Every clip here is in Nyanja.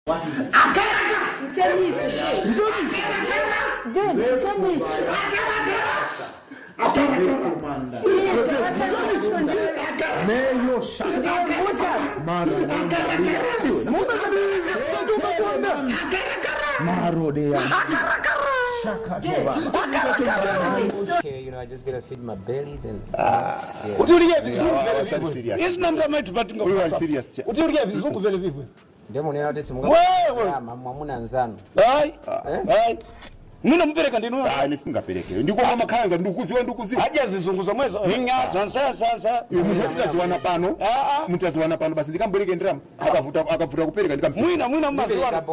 What is it? Tennis. Okay, I just gotta feed my belly then. Demo ni hadi simu. Wewe mamuna nzano. Mimi nampeleka ndino. Nisingapeleke. Ndiko mama khanga ndukuziwa. Haja zizunguza mwezo. Inga sasa. Mutaziwana pano. Mutaziwana pano basi ndikambeleke ndirama. Akavuta kupeleka ndikampeleka. Mwina maziwana.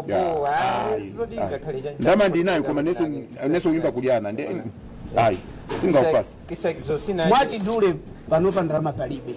Sizodinga kaleja. Ndama ndinayo koma neso yimba kuliana. Hayi. Singakupasa. Kisa kizosina. Mwati dule panopa ndirama palibe.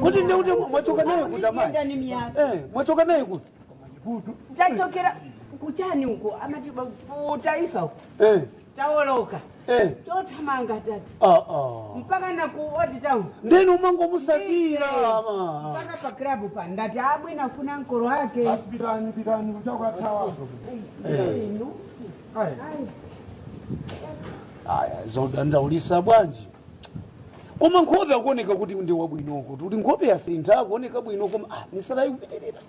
Kuti ndeude mwachoka naye kutamani. Mwachoka naye kuti. Chachokera kuchani huko amati utaifa huko. Tawoloka. Chotamanga tata. Mpaka na kuodi town. Ndeno mango musatira ama. Mpaka pa club pa ndati abwe na kuna nkoro wake. Bitani uchoka tawa. Aya zodanda ulisa bwanji. Koma nkhope akuoneka kuti ndi wabwinoko. Kuti nkhope yasintha akuoneka bwino koma nisala ikupitirira.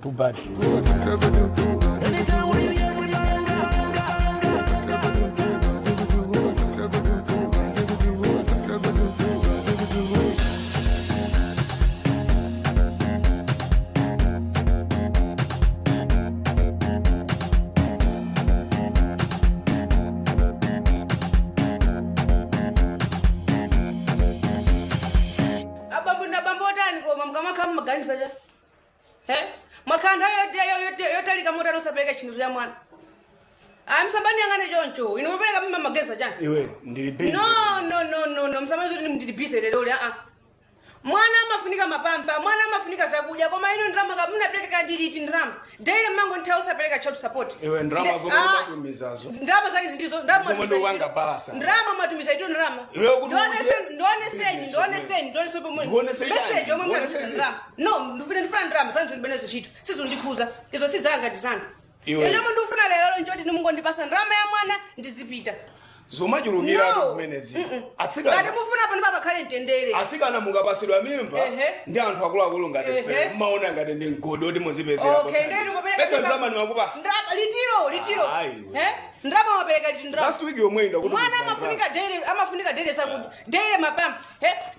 Too bad. Makanda yotalika mota nosapeleka chinthu cha mwana. Msambani yangane choncho. Inopeleka mama magenza jana. Iwe ndili busy. No. Msambani zoti ndili busy lero Mwana amafunika mapampa, mwana amafunika zakudya, koma ino ndrama mnapeleka nditi ndrama. Daily mango ntausa peleka child support. Iwe ndrama zomwe matumizazo. Ndrama zake zindizo, ndrama zomwe wanga balasa. Ndrama matumiza ito ndrama. Iwe kuti ndone pomwe. Message omwe mwana ndrama. No, ndifuna ndrama zanzo ndibenezo chito. Sizo ndikhuza. Izo sizanga ndizana. Iwe ndifuna lero njoti nimungondipasa ndrama ya mwana ndizipita. Zomajulukira zimenezi. Atsika. Ngati mufuna apa ndibaba khale ntendere. Asikana mungapasidwa mimba. Ndi anthu akulu ngati fe. Maona ngati ndi ngodo ndi muzipezera. Okay, ndeni mupeleka. Pesa ndrama ni wakupasa. Ndrama litiro. Ndrama mapeleka ndrama. Last week yomwe ndo kuti. Mwana amafunika dere sakudya. Dere mapamba.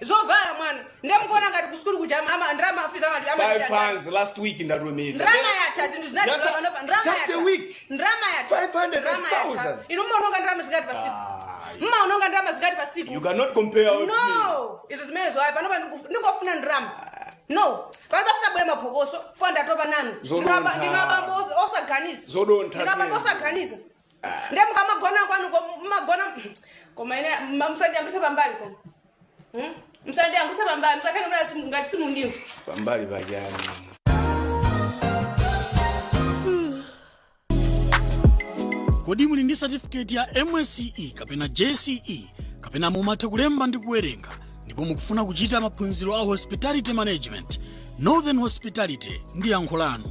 Zovala mwana. Ndemukona ngati kuskulu kuja ndrama afisa amati. 5 fans last week ndatumiza. Ndrama yatha zinthu zinazi panopa. Ndrama just a week. Ndrama yatha. 500,000. Inomononga ndrama zingati pasiku. Mma unonga ndama zikati pasiku. You cannot compare with me. No. Izo zimezo hapa panopa ndikofuna ndrama. No. Panopa sina bwele maphokoso fanda topa nanu. Ndingaba osaganiza. Zodonta. Ndingaba osaganiza. Ndemu kama gona kwanu magona koma ine msandi angise pambali ko. Msandi angise pambali msakenge mna ngati simu ndimu. Pambali bajani. Kodi muli ndi certificate ya MSCE kapena JCE kapena mumatha kulemba ndi kuwerenga ndipo mukufuna kuchita maphunziro a hospitality management, Northern Hospitality ndi yankho lanu.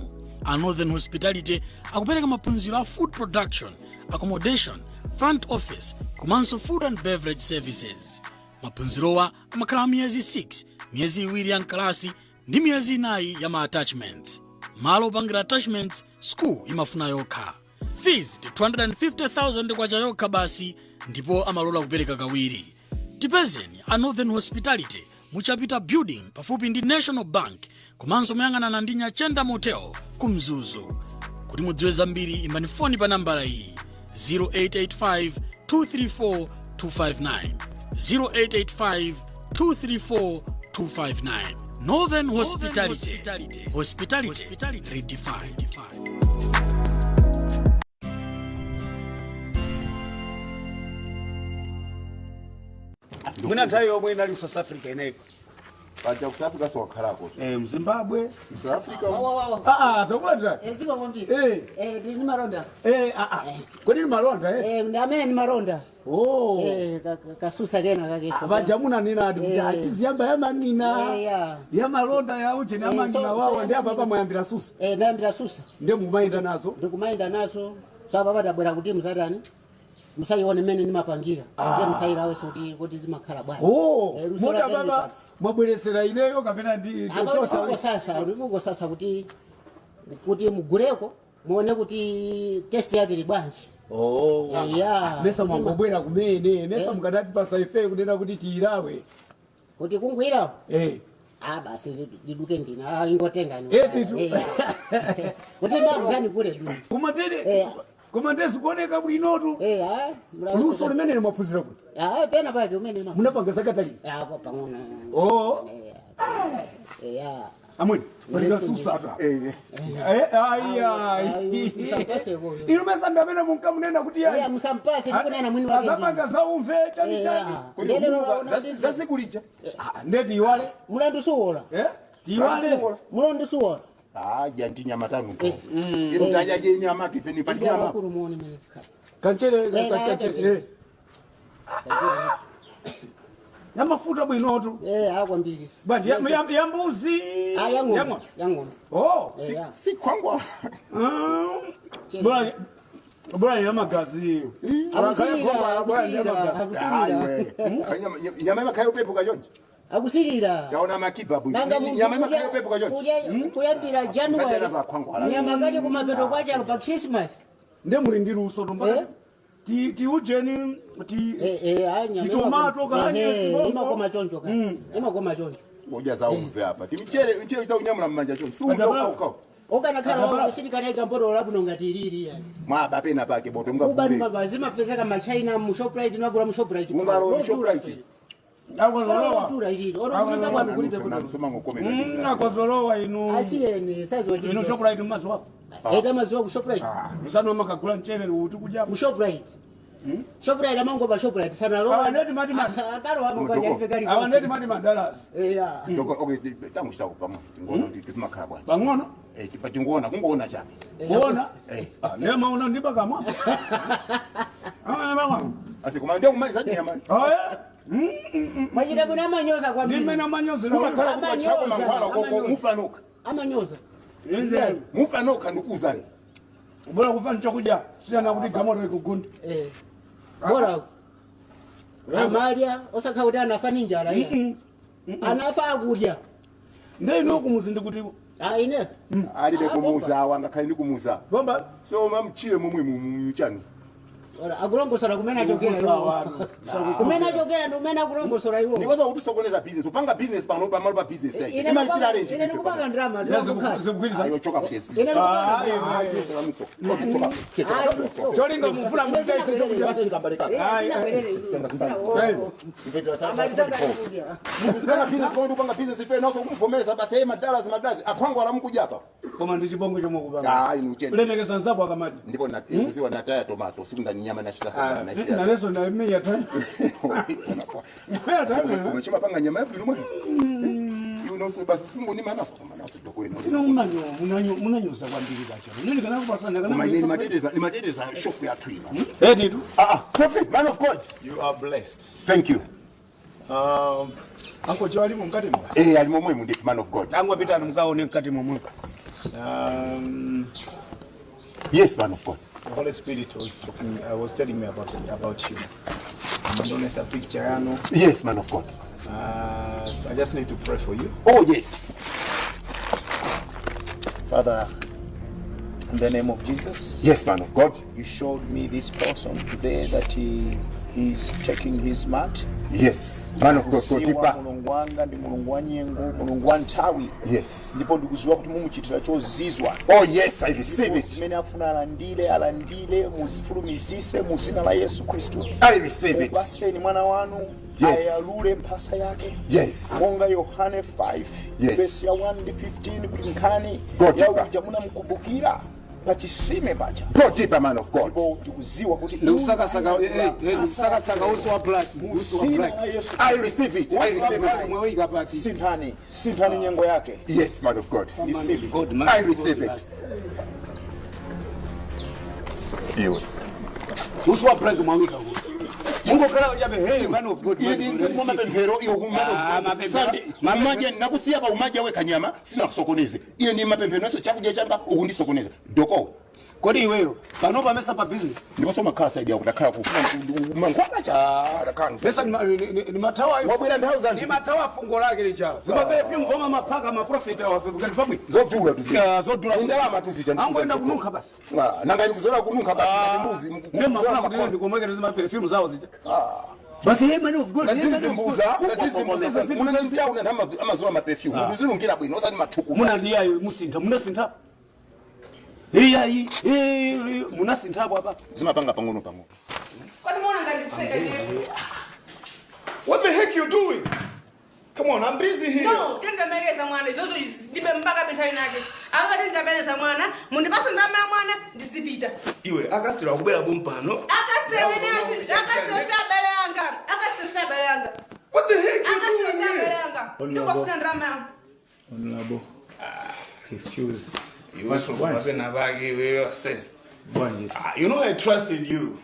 A Northern Hospitality akupereka maphunziro a food production, accommodation, front office komanso food and beverage services. Maphunzirowa amakhala miyezi 6, miyezi 2 ya mkalasi ndi miyezi 4 ya ma-attachments. Malo opangira attachments school imafuna yokha. Fees ndi 250,000 kwacha yokha basi ndipo amalola kupereka kawiri. Tipezeni a Northern Hospitality muchapita building pafupi ndi National Bank komanso moyang'anana ndi Nyachenda Motel ku Mzuzu. Kuti mudziwe zambiri imbani foni pa nambala iyi 0885 234 259 0885 234 259. Northern Hospitality. Hospitality redefined. Mwina tayo mwe nali South Africa inepo. Bacha South Africa so wakhalako. Zimbabwe. South Africa. Tokwata. Ziko ngombi. Ndi maronda. Kodi ni maronda Ndamene ni maronda. Oh. Kasusa kena kakesho. Abajamuna nina adi atiziyamba yamanina. Ya maronda ya uje na mangina wawo ndi apa mwayambira susa. Ndayambira susa. Ndi mumayenda nazo. Ndikumayenda nazo. Saba badabwera kuti mzadani. Musayione mene ni mapangira. Nje musayira awe kuti zimakhala bwana. Moda baba mwabweresera ineyo kapena ndi Uko sasa kuti muguleko muone kuti test yake li bwanji. Nesa mwabwera kumene, nesa mukadati pasa ife kunena kuti tiirawe. Kuti kungwira? Basi liduke ndina ingotenga ni. Kuti mbangani kule du. Kumatele. Komandesi kuoneka bwinotu. Luso limene limapuzira kuti. Pena pake umene limapuzira. Munapanga zakatali? Kwa pangona. Amweni, walika susata. Ilumesa ndamene munkamunena kuti yayi. Musampase ndikunena mwini wake. Azapanga zaumve chani chani. Zasikulicha. Ndeti iwale. Mulandu suwola. Tiwale. Mulandu suwola. Janti nyama tanu. Iro tajaje nyama kifeni pa nyama. Kanchere. Ya mafuta bwinotu. Akwa mbili. Banje ya mbuzi. Yangono. Si kwangwa. Bora ya magazi. Nyama kayo pepo kajonji. Akusirira. Yaona makiba bwi. Nyama kayo pepo kajonji. Kuyambira January. Nyama kaje kumapeto kwacha pa Christmas. Nde muri ndi luso tomba. Ti ujeni ti tomato kanye imakoma choncho ka. Imakoma choncho. Moja za umve hapa. Ti mchele cha unyama manja choncho. Si uko. Okana khala usindikana ikamporo labuno ngati lili yani. Mwaba pena pake boto mga kubali mabazima pesa kama China mu Shoprite nagula mu Shoprite. Ngalo Shoprite. Akozolowa. Tura ilili. Oro kwa kulipe kuna. Nasoma ngokome. Akozolowa inu. Asiyeni size wa. Inu Shoprite mazo. Kama zo ku Shoprite. Msano makagula mchele uti kuja. Mu Shoprite. Shoprite amango ba Shoprite sana lo. Awandeti mati. Akaro hapo kwa jaripe gari. Awandeti mati dollars. Ndoko okay tangu sawa pamwe. Ngono ndikizima khala bwana. Bangono? Tipati ngona kungoona chani. Ngona? Lema una ndiba kama. Mama. Asikuma ndio kumaliza nyama. Majira kuna manyoza kwa mimi. Ndime na manyoza Kuma khala kuma chako mangwala koko mufanuka. Amanyoza. Mufanuka ndukuzani. Bora kufanya chokuja. Sina na kuti gamoto ikugundi. Bora. Amalia osakauta anafa ninjala yeye. Anafa kudya. Ndeno kumuzindi kuti ine. Ali be kumuza wanga khali ndikumuza. Bomba. So mamchile mumwe mchani. akulongosora kumene achokera iwo. Kumene achokera ndi kumene akulongosora iwo. Ndikoza kuti sokoneza business. Upanga business pano pa malo pa business side. Timalizira rent. Ine ndikupanga drama. Ayo choka place. Ine cholinga mufuna mutaise chokudya. Basi nikambaleka. Upanga business ife naso kumvomereza basi madala akhwangu alamukuja hapa. koma ndi chibongo chomwe kupanga. Inu chende. Kulemekeza nzako akamati. Ndipo uziwa na taya tomato sikunda nyama na shita sana na isia. Na leso na mimi ya tani. Umechima panga nyama yapi lumwe? Unoso basi fungo ni manaso doko ino. Munanyoza kwambiri kacha. Nini kana kupasana kana. Ni mateteza shop ya twina. Nditu. Prophet, man of God. You are blessed. Thank you. Uncle Joe alimo mkati mwa. Alimo mwemu ndi man of God. Tangu apita mkaone mkati momwe. Yes, man of God. The Holy Spirit was telling me about you. Mandonesa picture yano. Yes, man of God. I just need to pray for you. Oh, yes. Father, in the name of Jesus. Yes, man of God. You showed me this person today that he's taking his mat. Yes, man of God. Kuziwa mulungu wanga ndi mulungu wa nyengo, mulungu wa nthawi. Yes. Ndipo ndikuziwa kuti mumuchitira chozizwa. Oh, yes, I receive it. Zimene afuna alandile, muzifulumizise mu dzina la Yesu Kristu. I receive it. Mupaseni mwana wanu. Yes. Ayalule mphasa yake. Yes. Monga Yohane 5 Yes. verse ya 1 ndi 15 kuti nkhani God ya deeper. uja munamkumbukira pachisime pacha. Go deeper, man of God. Ndipo tikuziwa kuti Lusakasaka uso wa black. Uso wa dzina black. la Yesu I receive it. I receive it. Mwewika pati. sinthani nyengo yake. Yes, man of God. Receive it. I receive it. Iwe. Uso wa black mwewika huko. Mungu kala ujabe hey man of God. Mama pempero iyo sande mamaje nakusiya pa umaje we kanyama sina kusokoneze iyo ni mapempero naso chakudya changa ukundisokoneza doko Kodi iweyo pano pamesa pa business. ndipo soma khala side yako ndakhala kufuna mangwapa cha atakana Pesa ni matawa hiyo. wabwera nthawi Ni zandi matawa fungo lake lichawa. Zimabele film voma mapaka maprofit wa kukati pamwe. zodula tuzi Zodula ndalama tuzi Ango enda kunuka basi. nanga ndikuzola kunuka basi mbuzi Ndio mafuna kudini ndikomweka zima film zao zija. Basi hey man of God. ndizimbuza muna ntauna amazola ma perfume ndizilungira bwino osati mathuku Muna liyayo musintha munasintha. Munasintha hapa. zimapanga pang'ono Kwani mbona ngalikuseka ile? What the heck you doing? Come on, I'm busy here. No, tengamegeza mwana zozo ndibe mpaka bethali nake. Aba tengamegeza mwana, mundipasa ndama ya mwana ndisipita. Iwe akastira kubera bompano. Akastira wenezi, akastira sabelanga. Akastira sabelanga. What the heck you Akastira doing here? sabelanga. Ndiko funa ndama. Honorable. Excuse. You You know I trusted you.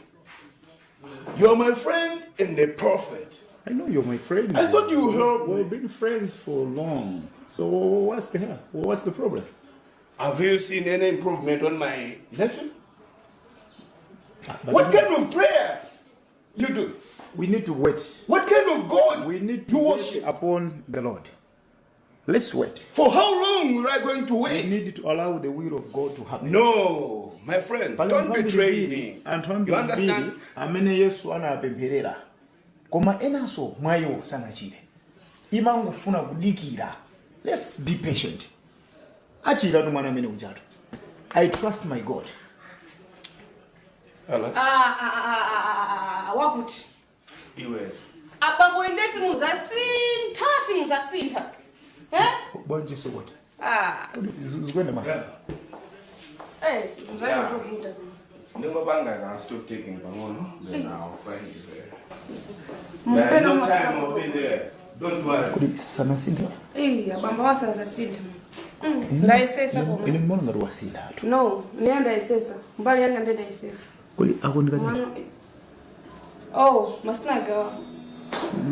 You're my friend and the prophet. I know you're my friend. I thought you helped me. We've been friends for long. So what's the problem? Have you seen any improvement on my nephew? But What kind of prayers you do? we need to wait. What kind of God We need you to worship? wait upon the Lord. Let's wait. For how long are I going to We wait? need to allow the will of God to happen. No, my friend, don't betray me. You understand? Amene Yesu anapempherera. Koma enaso mwayo sanachire. Imangufuna kudikira. Let's be patient. Achira mwana amene ujatu. I trust my God. Hello? Wakuti. Iwe. Apango endesi muzasinta. Bonje so what? Zikwenda ma. Muzayo tovuta. I'll stop taking Bangono, then I'll find you there. Mpena No time, I'll be there. Don't worry. Kuli sana sinda. Bamba wasanza sinta. Ndaisesa kwa Ine mbona ngari wasila atu. No, nienda isesa. Mbali yanga ndenda isesa. Kuli akondika cha. Oh, masnaga.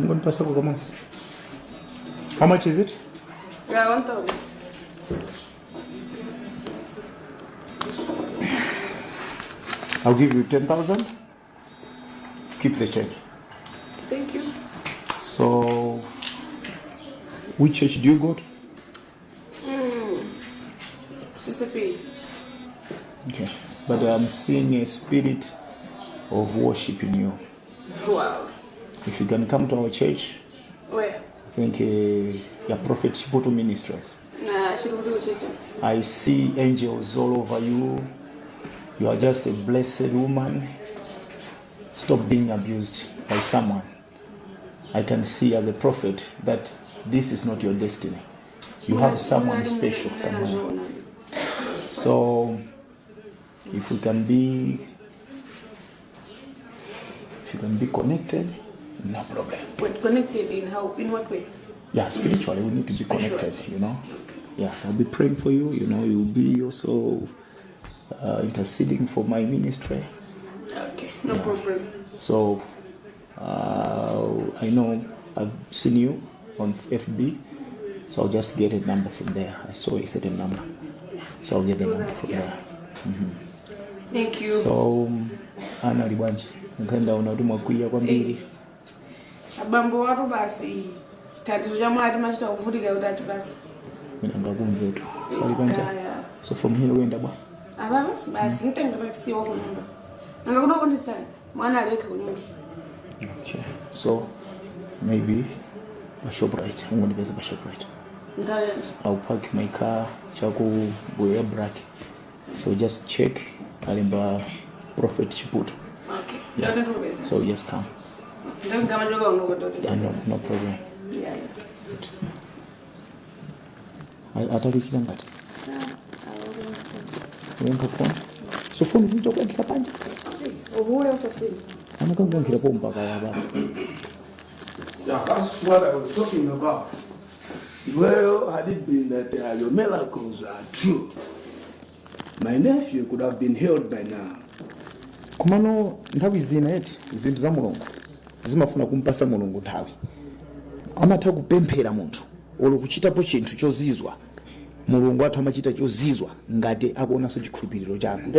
Ngoni pasa kwa mas. How much is it? Yeah, 1,000. I'll give you 10,000. Keep the change. Thank you. So, which church do you go to? CCP. Okay. But I'm seeing a spirit of worshiping you. Wow. If you can come to our church, Where? I think your Prophet Chibutu Ministries. Nah, she will do it. I see angels all over you. You are just a blessed woman. Stop being abused by someone. I can see as a prophet that this is not your destiny. You have someone special somewhere. So, if you can be connected, no problem. But connected in how? In what way? Yeah, spiritually, we need to be connected, you know. Yeah, so I'll be praying for you, you know, you'll be also interceding for my ministry. Okay, no problem. So, I know I've seen you on FB, so I'll just get a number from there. I saw a certain number, so I'll get the number from there. Thank you. So, Ana Libanji, nkaenda unatuma kuia kwa mbili. Abambo watu basi tatizo jamaa hadi mashita kuvutika utatu basi. Mina ngakumve tu. So from here uenda bwa. Ababa basi nitenga taxi wako nyumba. Ngakuna kwa ndisana. Mwana aleka kunyumba. Okay. So maybe Bashoprite. Ungonipeza Bashoprite. Ndaya. I'll park my car chaku boya brack. So just check alimba Prophet Chibutu. Okay. Yeah. So just come. Ndio kama joga unogodo. No problem. Yeah. Atari kila ngati. Wenga phone. So phone vuto kwa ndikapanja. Uhule usasini. Anakongira pomba kwa baba. Yeah, that's what I was talking about. Well, had it been that your miracles are true, my nephew could have been healed by now. Kumano nthawi zina eti zinthu za Mulungu zimafuna kumpasa Mulungu nthawi. Amatha kupemphera munthu olo kuchitapo chinthu chozizwa Mulungu athu amachita chozizwa ngati akuonanso chikhulupiriro chanu.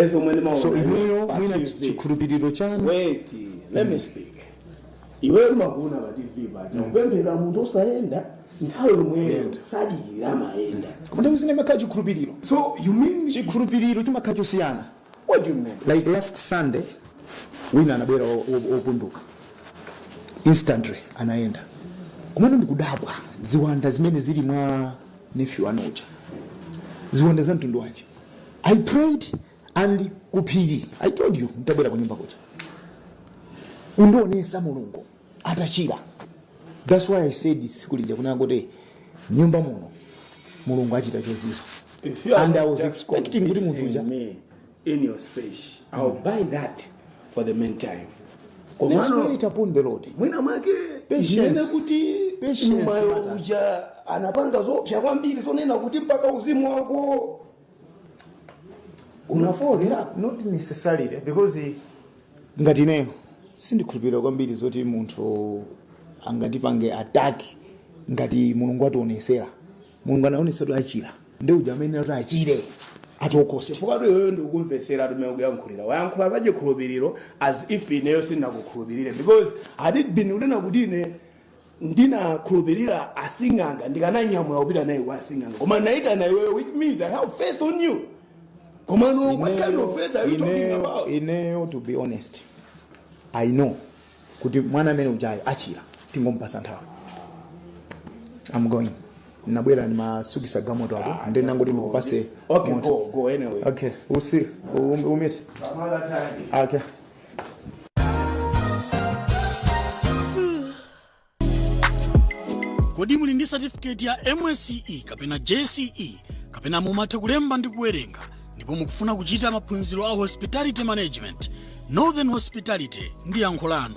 So imeyo mwina chikhulupiriro chanu. Wait, let me speak. Iwe maguna bati viba kupemphera munthu osaenda nthawi yomweyo sadikira amaenda. Koma nthawi zina imakhala chikhulupiriro. So you mean chikhulupiriro chimakhala chosiyana. What do you mean? Like last Sunday, wina anabwera opunduka. Instantly anaenda. Kumano ndikudabwa ziwanda zimene zili mwa nephew anocha. Ziwanda za mtundu wanje. I prayed and kuphiri. I told you nitabwera ku nyumba kocha. Undionesa Mulungu atachira. That's why I said this kulija kuna ngote nyumba muno Mulungu achita chozizwa. And I was expecting kuti munthu uja in your space. I'll buy that for the meantime. Let's wait upon the Lord. Mwina make patience uja anapanga zopya kwambiri zonena kuti mpaka uzimu wako unafogera. Not necessarily because ngati neyo sindikhulupirira kwambiri zoti munthu angatipange attack ngati Mulungu ationesera. Mulungu anaonesera achira. Ndio ujamene achire. Atokose fukado yoyo ndikumvesera tumeuga yankhulira wayankhula zaje khulupiriro as if ineyo sinakukhulupirire because had it been unena kuti ine ndina khulupirira asinganga ndikananyamula kupita naye kwa asinganga koma naita na iweyo which means I have faith on you. Koma no, what kind of faith are you talking about? Ineyo, to be honest, I know kuti mwana amene ujayo achira tingompasa nthawi. I'm going. Nabwera ni masukisa gamoto hapo and nangoti nikupase. Okay, go anyway. Okay, we'll see. We'll meet. Okay. Kodi muli ndi certificate ya MSCE kapena JCE kapena mumatha kulemba ndi kuwerenga ndipo mukufuna kuchita maphunziro a hospitality management, Northern Hospitality ndi yankho lanu.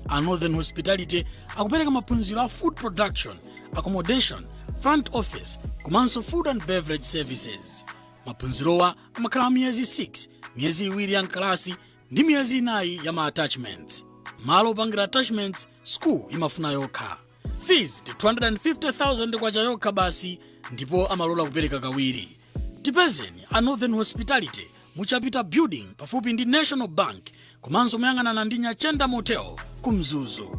A Northern Hospitality akupereka maphunziro a food production, accommodation, front office, komanso food and beverage services. Maphunzirowa amakhala miyezi 6, miyezi 2 ya mkalasi ndi miyezi 4 ya ma-attachments. Malo opangira attachments, school imafuna yokha. Fees ndi 250,000 kwacha yokha basi ndipo amalola kupereka kawiri. Tipezeni a Northern Hospitality muchapita building pafupi ndi National Bank komanso moyang'anana ndi Nyachenda Motel ku Mzuzu.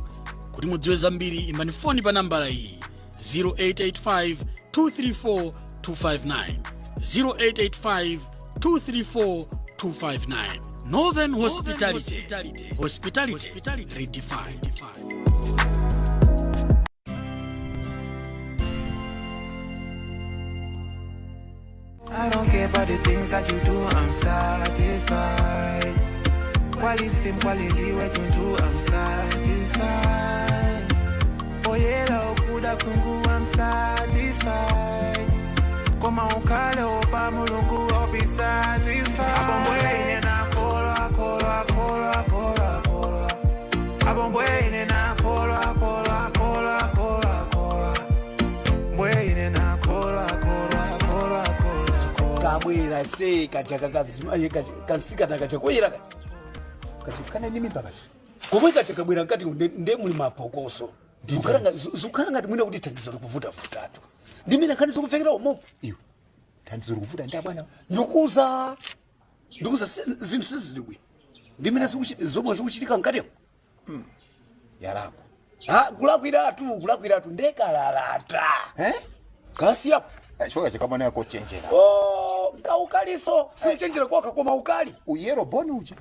Kuti mudziwe zambiri imbani foni pa nambala iyi 0885 234 259 0885 234 259 Northern Hospitality. Hospitality redefined. I don't care about the things that you do, I'm satisfied. Quality, what you do, I'm satisfied. Oh yeah, kuda kungu, I'm satisfied. Koma ukale oba mulungu, I'll be satisfied. Abomwe na kola. Abomwe na kola. Mwe na kola. Kabwera se kachaka kasika takachakwera kachikana nimi baba komwe kachakabwera ngati nde muli mapokoso zukhala ngati mwina kuti thandizo likuvuta futatu ndimene khani zokufekera umo iwe thandizo likuvuta ndi abwana ndikuza zinthu sizili bwino ndimene zomwe zikuchitika ngatiyo yalako kulakwiratu ndekalalata kasiyapo chifukwa chakamwana yako chenjera ngaukaliso sichenjera kwaka koma ukali uyero boni uja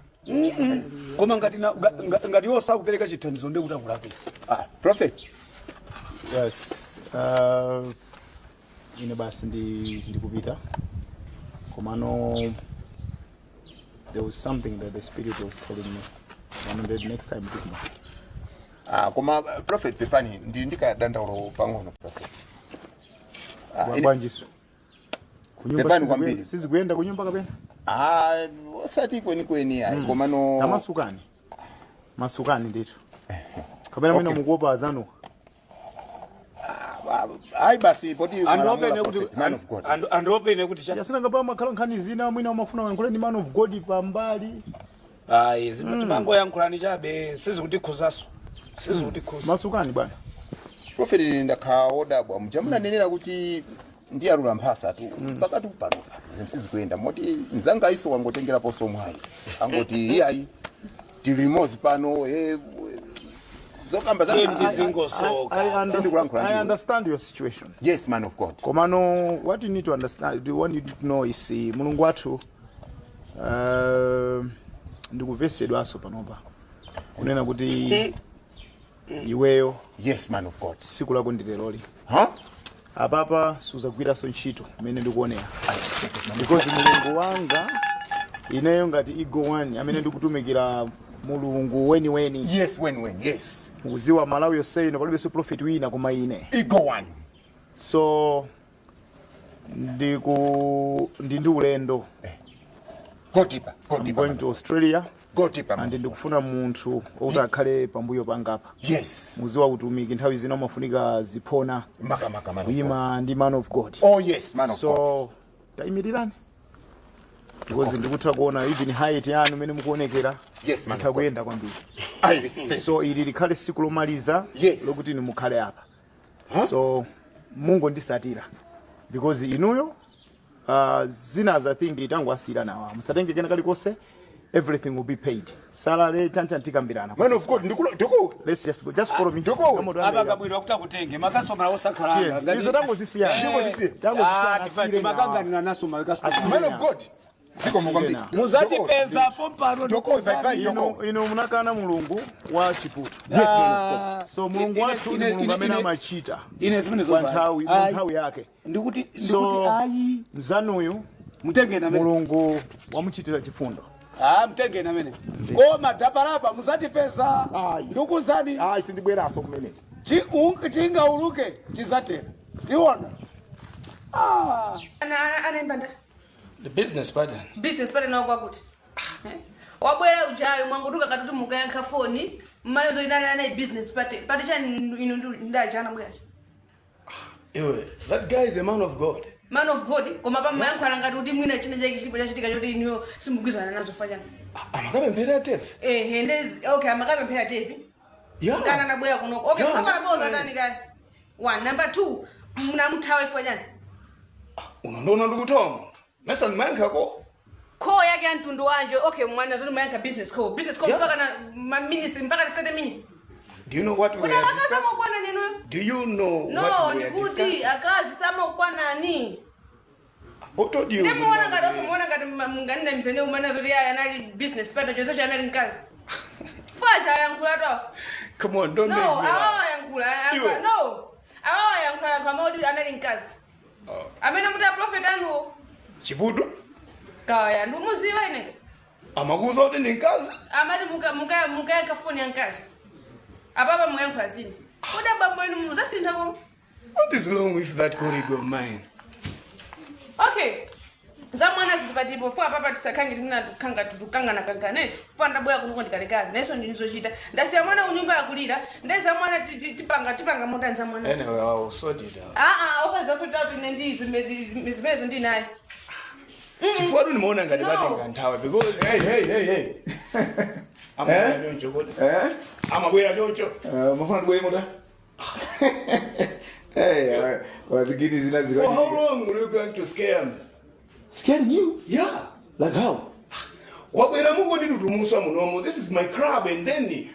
koma ngati yosakupereka chithandizo nde kuti akulapisa prophet Yes, ine basi ndikupita komano there was something that the spirit was telling me 100 next time tukuma koma prophet pepani ndikadandaulo pang'ono prophet bwanjiso pepani kwambiri sizikuyenda kunyumba kapena osati kweni ayi komano masukani ndithu kapena mwina mukuopa azanu ayi basi poti andopene kuti yasina ngapa makhala nkhani zina mwina wamafuna wankhule ni man of God pambali mango yankhulani chabe sizikutikhuzaso masukani bwana prophet ndakhaoda bwa mjamuna nenera kuti ndi alula mphasa tu pakati pano sizikuyenda moti nzanga iso wangotengera poso mwayi angoti iyayi tilimozi pano zokamba za I understand your situation. Yes, man of God. Komano, what you need to understand, what you need to know is mulungu wathu ndikuvesedwa aso panopa kunena kuti iweyo yes man of God siku lako ndileloli apapa suzagwira so ntchito mene ndikuonera because mulungu wanga ineyo ngati ego one amene ndikutumikira mulungu weni yes weni yes uziwa Malawi yonse ino palibe so prophet wina koma ine ego one so ndi ulendo gotipa I'm going to Australia gotipa and ndikufuna munthu okuti akhale pambuyo pangapa yes muziwa utumiki nthawi zina umafunika ziphona maka kuyima ndi man of God oh yes man of so, God so tayimirirani because ndikutha kuona even height yanu mene mukuonekera yes man itakuyenda kwambiri so ili likhale siku lomaliza yes lokuti mukhale apa so mungu ndisatira because inuyo zina za thing itangwasira nawa musatenge kena kalikose everything will be paid salary tikambirana man of God ndiko let's just go just follow me abanga bwira kutakutenge makasoma osakhalanga ngani izo tango zisiyana makangani naso makasoma man of God siko mukwambiri muzati pesa pompano ino munakana mulungu wa chiputu yes man of God so mulungu wathu mulungu amene amachita ine zimene zo nthawi yake ndikuti ayi mzanuyu mutenge na mulungu wamuchitira chifundo mtenge na mene koma taparapa muzati pesa ndukuzani sindibweraso kumene chinga uluke chizatera tiona anaimbanda the business partner nawo kwakuti wabwera ujayo mwangutuka katuti mukayankha foni mmalezo inani anayi business partner chani ino ndajana bwacha ewe that guy is a man of God koma pamayankhwana ngati kuti mwina chine chake chilipo chachitika choti iniyo simugwizana nazo fanyana amakapemphera tevi ndezi okay amakapemphera tevi kana nabwera kunoko okay kukaboza tani kai one number 2 munamthawe fanyana unondona ndikuthoma mesa ndimayankhako ko yake antundu wanje okay mwana zoti mayankha business call mpaka na ministry mpaka na 30 minutes do you know what we are discussing? Do you know what we are discussing? No, akazi sama ukwanani. Who told you? Muona ngati munganine mzene umana zoti yaya anali business partner chose chanali mkazi. Fasha yankula to. Come on, don't No, make me laugh. yankula. No. Yankula kama oti anali mkazi. Amena muta prophet anu. Chibudu? Kaya ndumuziwa ine. Amakuza oti ndi mkazi? Amati muka kafoni yankazi. Ababa muyankula zini. Koda baba inu muzasintha ko. What is wrong with that colleague of mine? Okay. Zamwana zipatipo fwa papa tisakangi limuna tukanga na kankaneti. Fwa ndaboya kunuko ndikalekali. Neso ndinizochita. Ndasiya mwana unyumba ya kulira. Ndeza mwana tipanga mota nza mwana. Anyway, I will sort it out. Ofa sort out inendi zimezo ndi naye. Chifukwa nimeona ngati batenga nthawi because Hey. amabwera choncho kodi. Amabwera choncho. Mafuna kubwera mota. Hey, wazigidi For how long were you going to scare me? Scaring you? Yeah. Like how? Wabwera mungo nditutumuswa munomo. This is my crab and then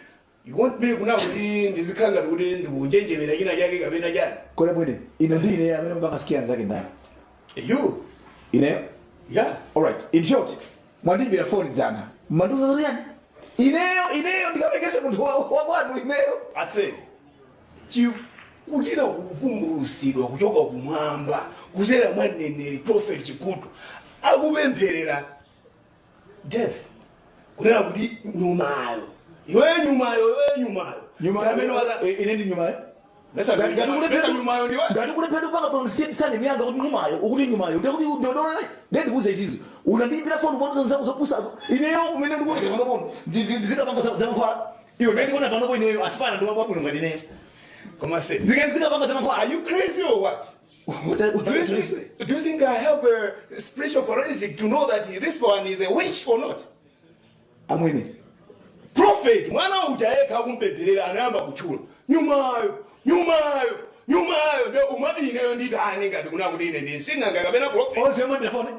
you want me kuna kuti ndizikanga kuti ndibunjenjemera ina yake kapena jani. Kole mwene, ino ndine amene mbanga skia nzake ndani. You? Ine? Yeah. All right. In short, mwandimbira phone dzana. Manduza zori yani? Ineyo ndikapekese munthu wa kwanu ineyo. Atse. Kuchira kuvumbulusidwa kuchoka kumwamba kuzera mwaneneri prophet Chiputu akupempherera Jeff kunena kuti nyumayo iwe nyumayo amene wala ine ndi nyumayo. ngati nyumayo ndiwe Ngati kulephera kupanga pronunciate sane myanga kuti nyumayo ukuti nyumayo ndikuti ndodona ndi kuze izizo unandimbira phone mwanzo nzako zopusazo ineyo umene ndikuti panopo ndizikapanga zamkhwala iwe ndikuona panopo ineyo asipana ndi wabwino ngati ineyo. Come on, say. Are you crazy or what? Do you think I have a spiritual forensic to know that this one is a witch or not? I'm winning. Prophet, mwana ujaeka kumpempherera anayamba kuchula. Nyumayo. Ndio umadi ineyo nditani ngati kuna kuti ine ndinsinga ngakapena prophet. Oh, sema ndafone.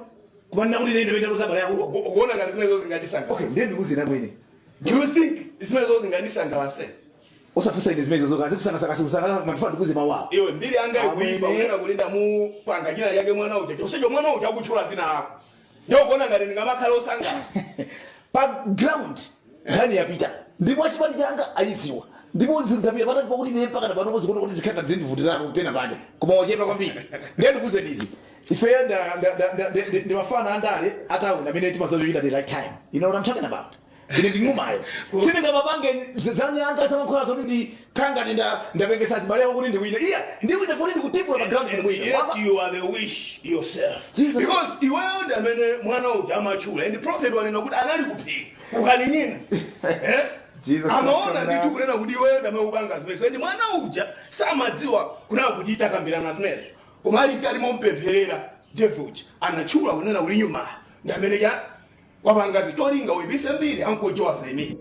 Kumana kuti ine ndipita kuzabala yako. Ukuona ngati zimezo zingatisanga. Okay, then ndikuzi namwene. Do you think zimezo zingatisanga wase? Usafusa ine zimezo zokazi kusanga matufani kuzi mawa. Iwe mbili anga ikuipa unena kulinda mu panga jina yake mwana uja. Usejo mwana uja kuchula zina ako. Ndio kuona ngati ningamakhala osanga. Background ngani yapita. Ndipo chipani changa ayidziwa. Ndipo zinzamira patati pakuti ne mpaka pano pozikuona kuti zikhanga zindivutira kupena pande. Koma ochepa kwambiri. Ndiye ndikuze dizi. Ife ndi mafana andale atauna amene timazoyita the right time. You know what I'm talking about? Ine ndingumayo. Sininga babange zanyanga samakhola zoti ndi kanga ndapengesa zimale kuti ndiwine. Iya, ndiwine foni ndikutipula background ndiwine. Yet you are the wish yourself. Jesus. Because iwe ndi amene mwana uja amachula and the prophet wanena kuti anali kuphika. Ukalinyina. Jesus. Amaona nditu kunena kuti iwe ndi amene ubanga zimezo. And mwana uja samadziwa kuna kuti itakambirana zimezo. Koma ali kali mompempherera devil anachula kunena uli nyuma. Ndi amene ya wabanga zitolinga wibise mbili ankojowa saimi.